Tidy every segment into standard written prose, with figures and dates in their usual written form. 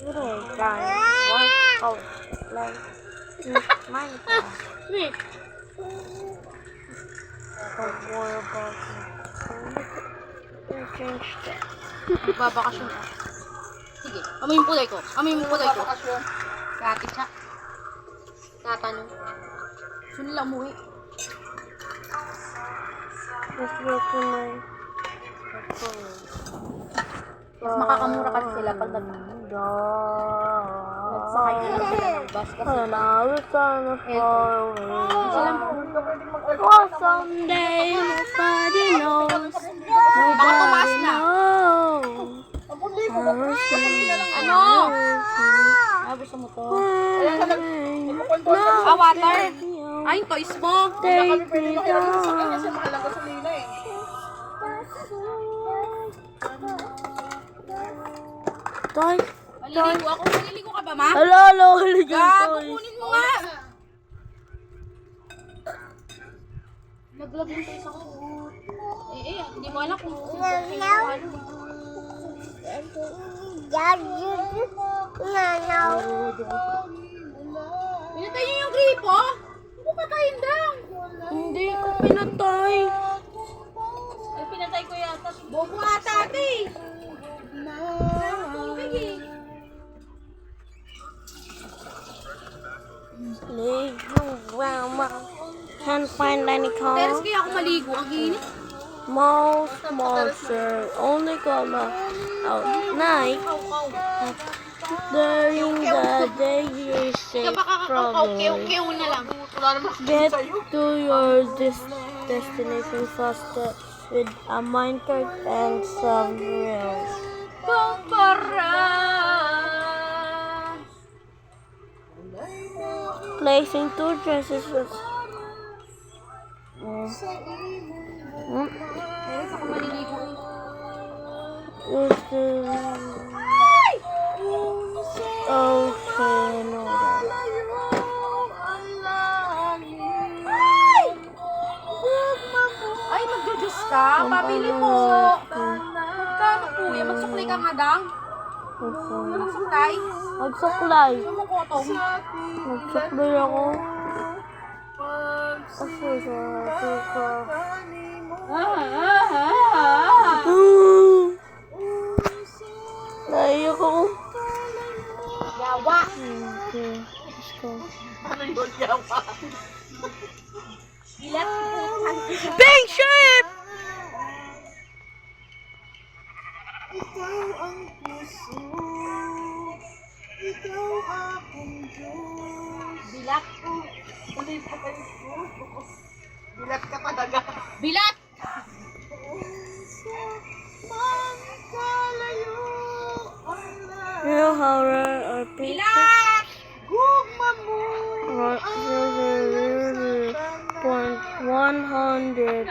Today, guys, work out like Minecraft. Wait. Don't worry about it. Change that. Magbabakasyon ka. Sige, amoy yung kulay ko. Amoy yung kulay ko. Kati siya. Tatanong. Saan lang umuwi? Let's go to my... Mas makakamura kasi sila pag nagsakay na lang sila ng bus kasi someday nobody knows. baka tumaas na. Ano? Ah, gusto mo to? Ah, water? Ay, yung toys mo. Take me down. Toy. Maliligo ako. Maliligo ka ba, ma? Hello, haligyan Gago, toy. kunin mo nga. Naglag yung toys ako. Hindi mo alam kung pinatay niyo yung gripo? Hindi ko patayin daw. Hindi ko pinatay. Ay, pinatay ko yata. Bobo ata ate eh. Tubig eh. Can't find any Teres car. kaya ako maligo. Ang init. Most monster only come out night. During the day you're safe from worry. Kaya na lang. Get to your destination faster with a minecart and some rails. Kumpara. Placing two transistors. Teres ako maliligo eh. Okay, no. Ay, magjo-juice ka? Pabili mo. Magkano po eh? Magsuklay ka nga dang? Magsuklay? Magsuklay. Gusto mo kotong? Magsuklay ako. Kasi sa ka. Naiyak ako. Yawa. Okay, let's go. Ano yun, yawa? Bilat. Big ship! Ikaw ang puso, ikaw akong Diyos. Bilat. Tuloy pa kayo po. Bilat ka talaga. Bilat! Magkalayo ang lahat. You know how rare our picture? Bilat! Gugma mo Point 160.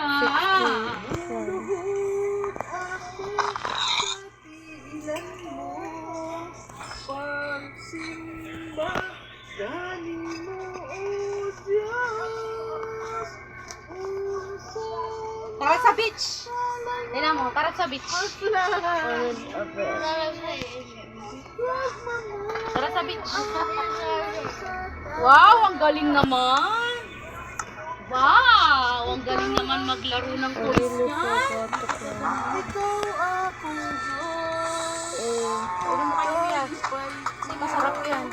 lubog ako sa tiilan mo. Pagsimba, galing mo, O Diyos. Tara sa beach! Tingnan mo, tara sa beach. Tara sa beach. Wow, ang galing naman. Wow, ang galing naman maglaro ng I toys really niya. forgot to clean. Ikaw akong Diyos. Pwede mo kayo yan. Kasi masarap yan.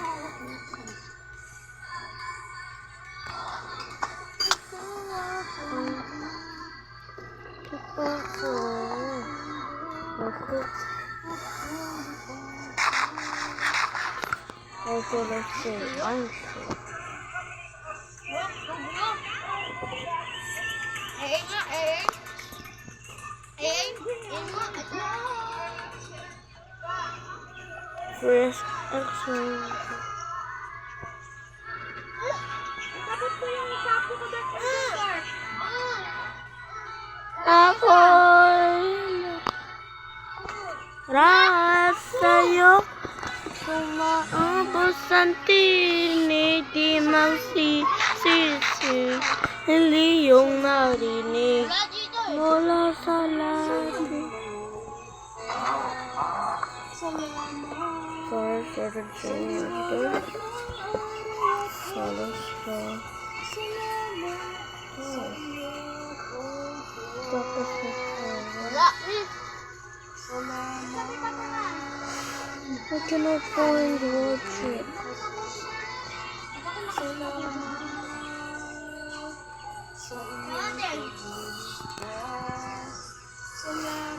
Also, let's see. I'm sure. First, X-ray. Ako'y rahat sa'yo. Sumaabot sa tinig, di magsisisi. Hindi yung narinig mula sa labi. Salamat. Sorry for the generator. So let's go. Tapos na Wala eh. I cannot find watch it.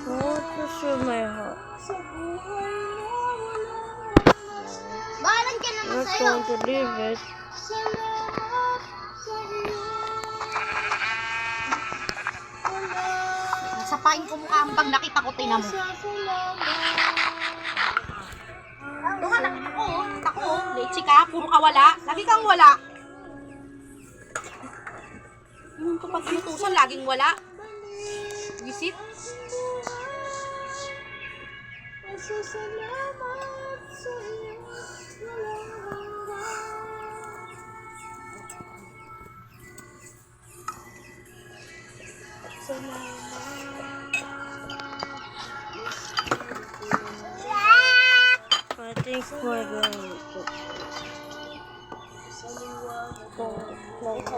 What is in my heart? Bahalan ka naman I'm not sa'yo. going to leave it. Sapain ko mukha ang pag nakita ko, tina mo. Doon ka, nakita ko, oh. Nakita ko, oh. Lechi ka, puro ka wala. Lagi kang wala. Yung kapag pinutusan, laging wala. Visit. I think we're going to go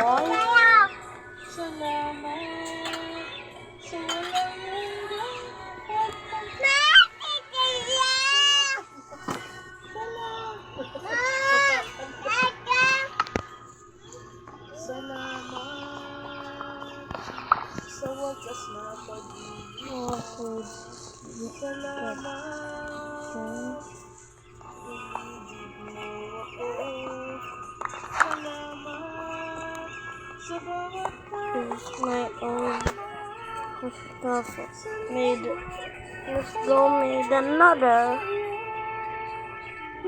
on. Sa wakas na pag-ibig. Salamat. Here's my own stuff. Let's go made another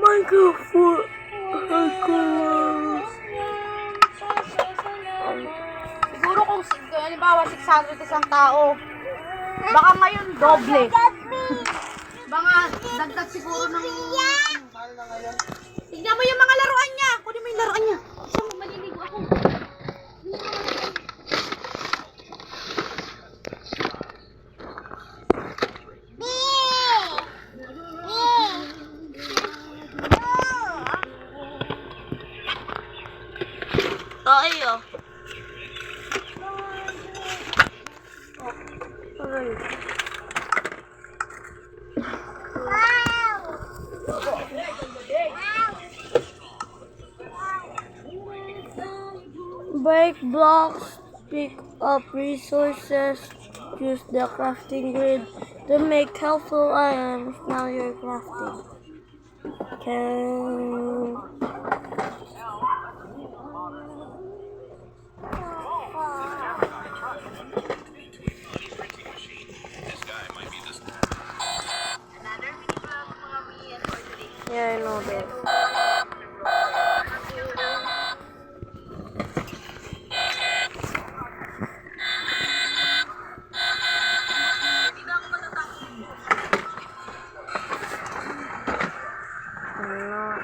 microphone. Siguro kung, halimbawa, 600 isang tao, baka ngayon doble. Baka dagdag siguro ng... Tignan mo yung mga laruan niya. Kunin mo yung laruan niya. Isa mo, maliligo ako. Tayo. Break blocks, pick up resources, use the crafting grid to make helpful items. Now you're crafting. Can yeah, I know that. I'm not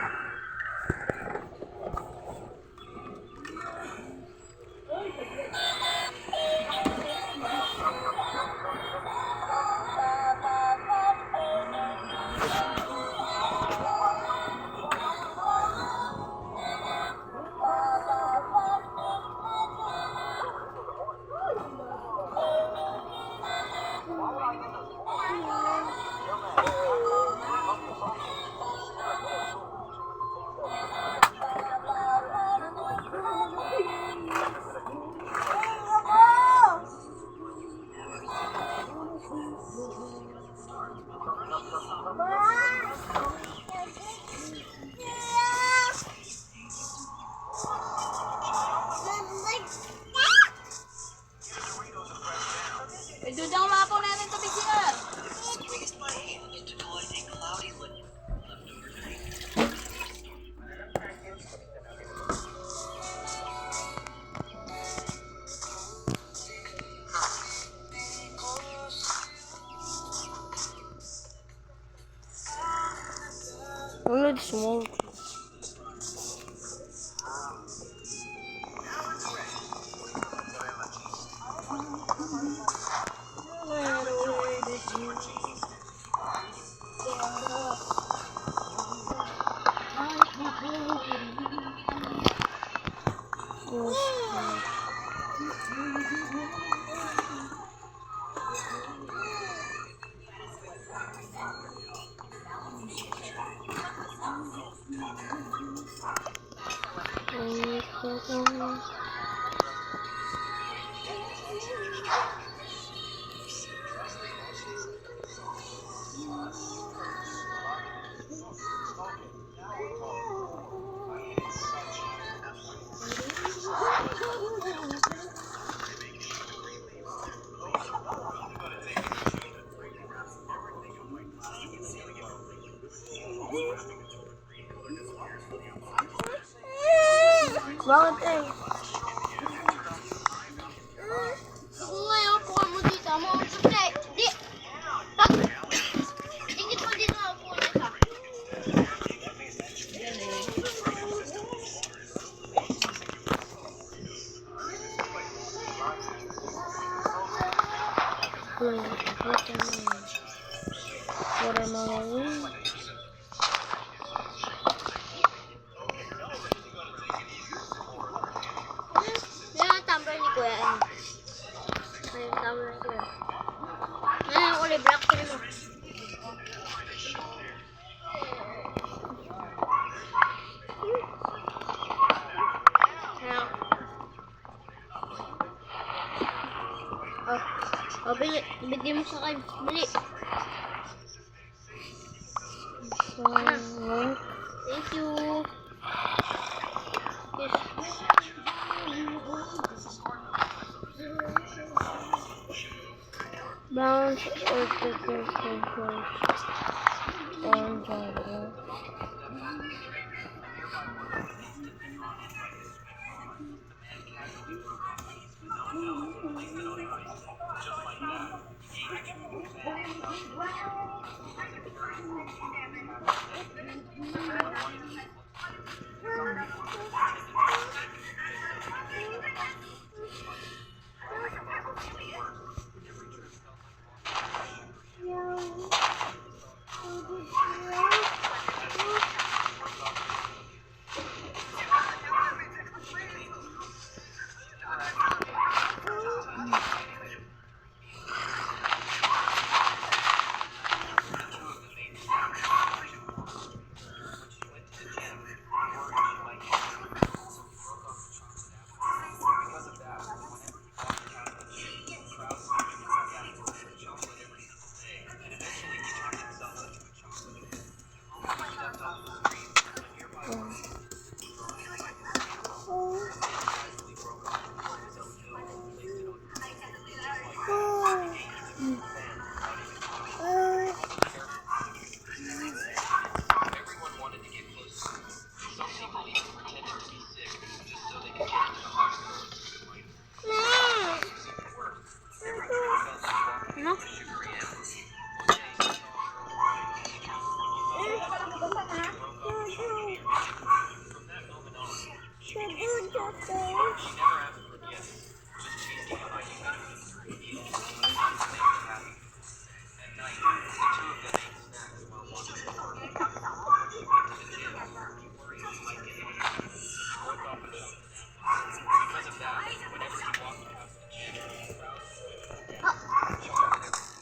Bakit eh? Kung ngayon, puka mo dito, mo. Hindi, di. Pag, ingit mo dito ang puka isa. What am I doing? Yan ang tumbler ni Kuya. Ayun yung tumbler ni Kuya. Yan yung kulay black ko mo. Ayan. Oh, bili. Bigyan mo sa akin. Bili. Thank you. Yes. Bounce or sticker controls on driver. Ano?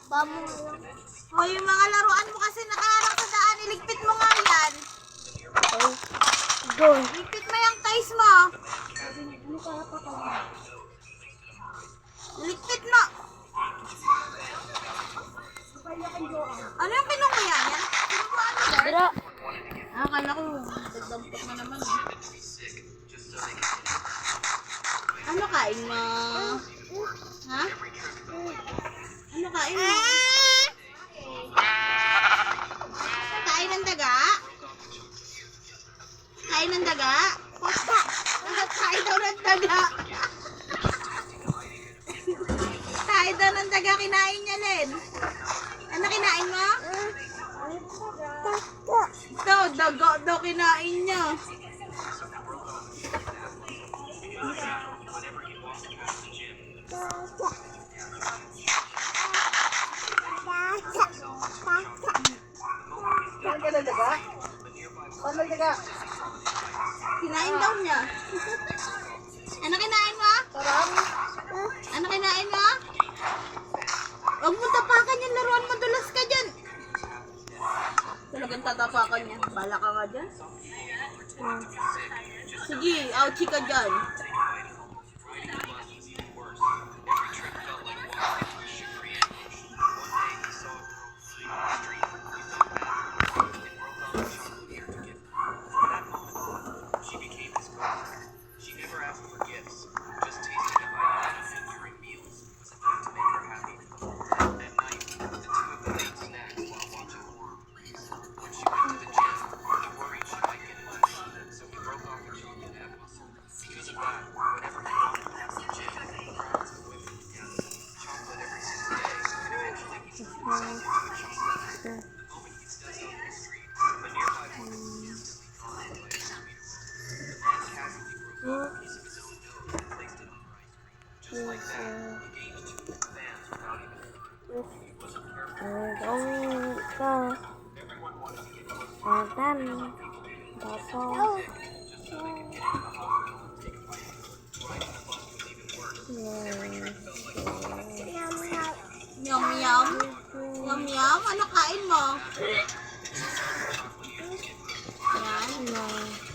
Bamo lang. O, yung mga laruan mo kasi nakaharap sa daan, iligpit mo nga yan. Oh, go. Iligpit mo yung toys mo. Iligpit mo. Ano yung kinukuha yan? Kinukuha ano yan? Dira. Akala ko, dagdampot na naman eh. Ano kain mo? Ha? Ano kain mo? Kain ng daga? Kain ng daga? Kain daw ng daga. Kain daw ng daga, kinain niya, Len. Ano kinain mo? Ito, daga daw kinain niya. Saan ka na daga? Saan may daga? Kinain daw niya. Ano kinain mo? Sarang? kanya. Bala ka nga dyan. Sige, ouchie ka dyan. That's all. Yum, yum. Yum, yum. Ano kain mo? Yan.